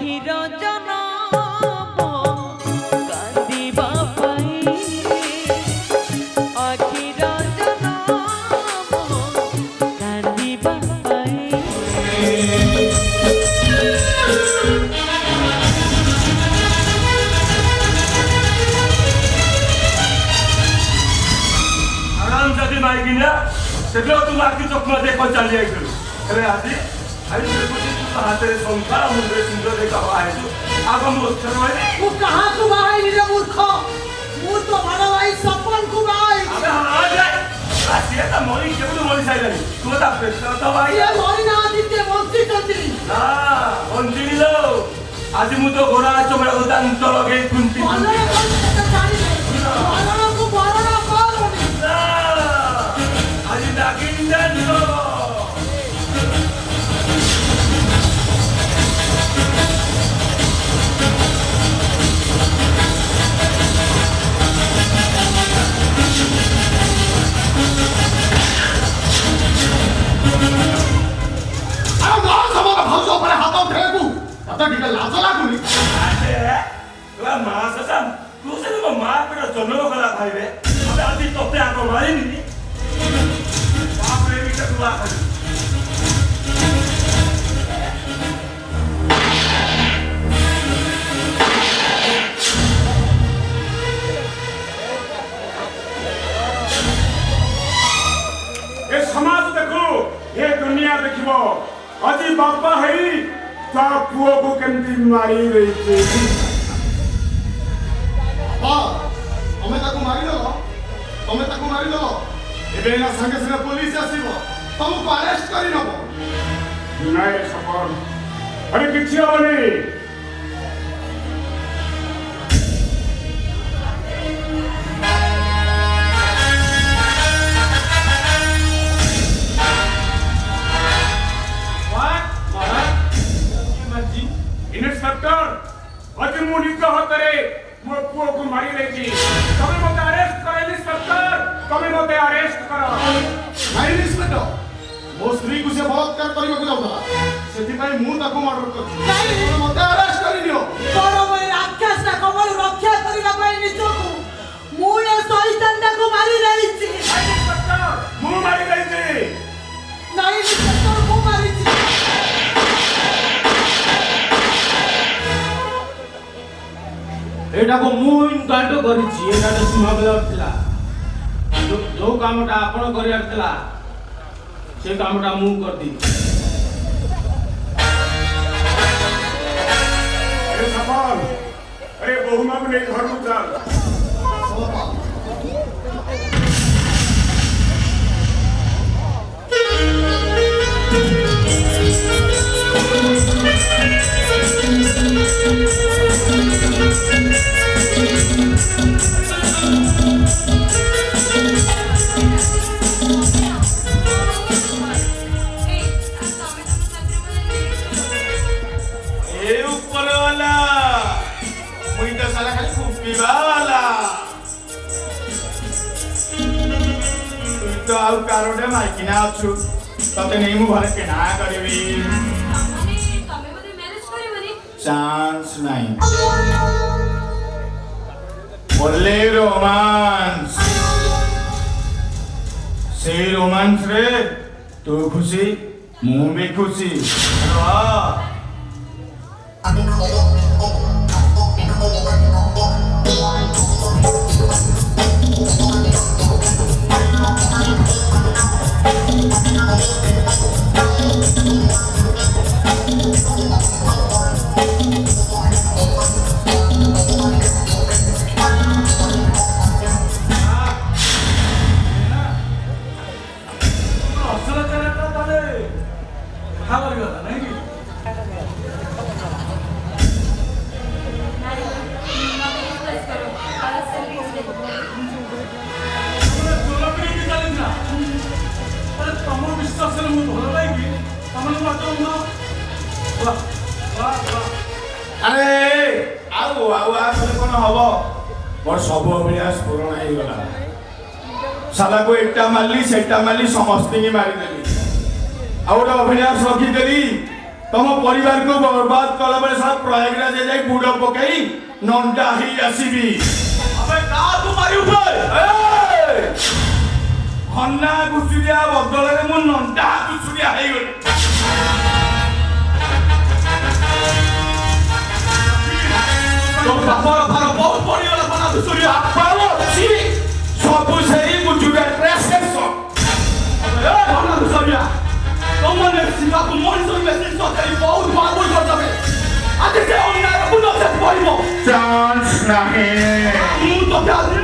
অখির জনম কান্দিবা পাই অখির জনম কান্দিবা পাই আরাম যদি মাইকিনা সেগুলো তোমার কি চোখ মাঝে এখন চালিয়ে গেল আরে আজি আমি হাতের সংসার মুখে সুন্দর দেখা আইছো আগম বছর মানে तू कहां को भाई रे मूर्ख मु तो बड़ा भाई सपन को भाई अबे हाँ जाए আসিয়া তা মরি কেবল মরি সাইলানি তুমি তা পেছন তো ভাই ये मरी ना दिते बंसी चलती না বন্দিল আজি মু তো ঘোড়া চমড়া উদান তো লগে কুন্তি বলরে বলতে জানি বলরা को বলরা করনি না আজি ডাকিন দেন জন্ম করা ভাইবে আমি আজি তোতে আগ মারিনি বাপরে এটা তুলা খালি ए समाज देखो ये दुनिया देखिबो আজি बापा हेई ता पुओ को केमती मारी रही थी তুমি তাকে মারিল এবে না সঙ্গে সঙ্গে পুলিশ আসিব তোমাকে আরেস্ট করি নব নাই সফল আরে কিছু হবনি ইন্সপেক্টর আজি মু নিজ হাତରେ ମୋ ପୁଅକୁ ମାରି ଦେଇଛି ତମେ ମୋତେ ଆରେଷ୍ଟ କର ଇନ୍ସପେକ୍ଟର ତମେ ମୋତେ ଆରେଷ୍ଟ କର ନାଇଁ ଇନ୍ସପେକ୍ଟର ମୋ ସ୍ତ୍ରୀକୁ ସେ ବଳାତ୍କାର କରିବାକୁ ଯାଉଥିଲା ସେଥିପାଇଁ ମୁଁ ତାକୁ ମର୍ଡର କରିଛି ନାଇଁ ମୋତେ ଆରେଷ୍ଟ କରିନିଅ ବଡ଼ ଭାଇ ରାକ୍ଷସ କବଳ ରକ୍ଷା କରିବା ପାଇଁ ନିଜକୁ ମୁଁ ଏ ଶୈତାନଟାକୁ ମାରି ଦେଇଛି ଇନ୍ସପେକ୍ଟର ମୁଁ ମାରି ଦେଇଛି ନାଇଁ ଇନ୍ସପେକ୍ଟର ମୁଁ ମାରିଛି ଏଟାକୁ ମୁଁ ଇନକାଉଣ୍ଟ କରିଛି ଏଟା ସ୍ମଗଲର ଥିଲା ଯୋଉ କାମଟା ଆପଣ କରିବାର ଥିଲା ସେ କାମଟା ମୁଁ କରିଦେଇଛି अरे सफल अरे बहुमा को नहीं घर में चल तो आउ कारोडे माइकिना अछु तते नै मु घरे केना करबी तमे बदे मैरिज करबनी चांस नहीं बोले रोमांस से रोमांस रे तू खुशी मु भी खुशी वाह अरे आउ आउ आउ कौन हम मोर सब अभिलाष पूर्ण हो गला साला को एकटा मारली सेटा मारली समस्त की मारी देली आ ओटा अभिलाष रखी देली तुम परिवार को बर्बाद कला बेले साला प्रयागराज जाई बुड़ पकई नंडा ही आसीबी अबे का तू मारी उठे हन्ना गुसुरिया बदल रे मु नंडा गुसुरिया हेई गली तो बापर भार बहुत पड़ी वाला बना गुसुरिया पालो छी सब सेही गुजुरा ट्रेसेस अबे बना गुसुरिया तुमने सिंगापुर मॉनिटर में से सोचली बहुत बाबुल कर दबे आज से अन्याय पुनः से पड़िबो चांस नहीं मु तो प्यार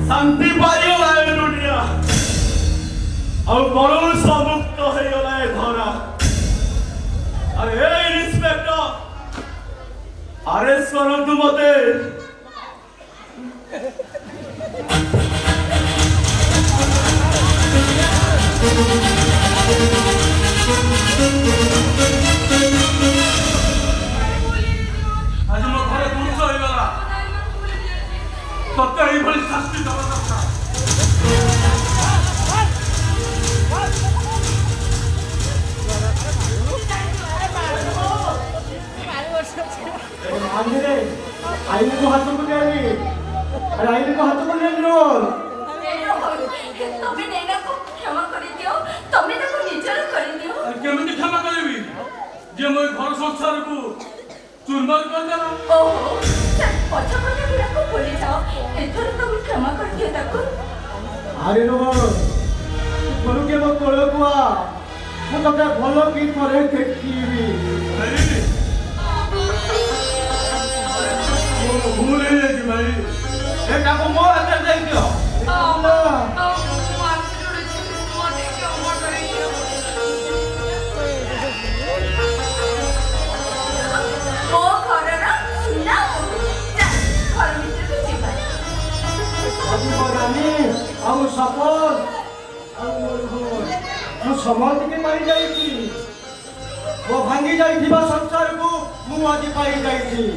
शांति पाइला ए दुनिया और बड़ो समुक्त हो गला ए धरा अरे ए इंस्पेक्टर अरेस्ट करो तू मते आज मो घरे पुलिस हो गला तत्ते ही भली शास्ति दवा दरकार आंधरे आईने को हाथ पकड़ ले अरे आईने को हाथ पकड़ ले रोल तमे नेना को क्षमा कर दियो तमे ताको निचर कर दियो केमिति क्षमा करबी जे मोर घर संसार को चुरमार कर देला ओहो पछा पछा बिना को बोली जाओ एथर तमे क्षमा कर दियो ताको अरे रोल बोलू के मो कोलो कुआ मु तते भलो की करे देखीबी भूल ही नहीं भाई एटा को मो हाथ दे दियो हम सफल मु समाज के पाई जाई वो भांगी जाई संसार को मु आज पाई जाई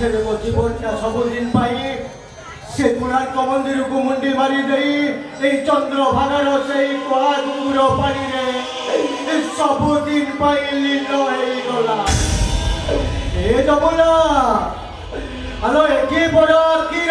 तेरे को जीवन का सब दिन पाई से कोणार्क मंदिर को मुंडी मारी देई ए चंद्र भागार से कोला गुंगुर पानी रे ए सब दिन पाई लीन होई गला ए जमुना हेलो एकी बड़ की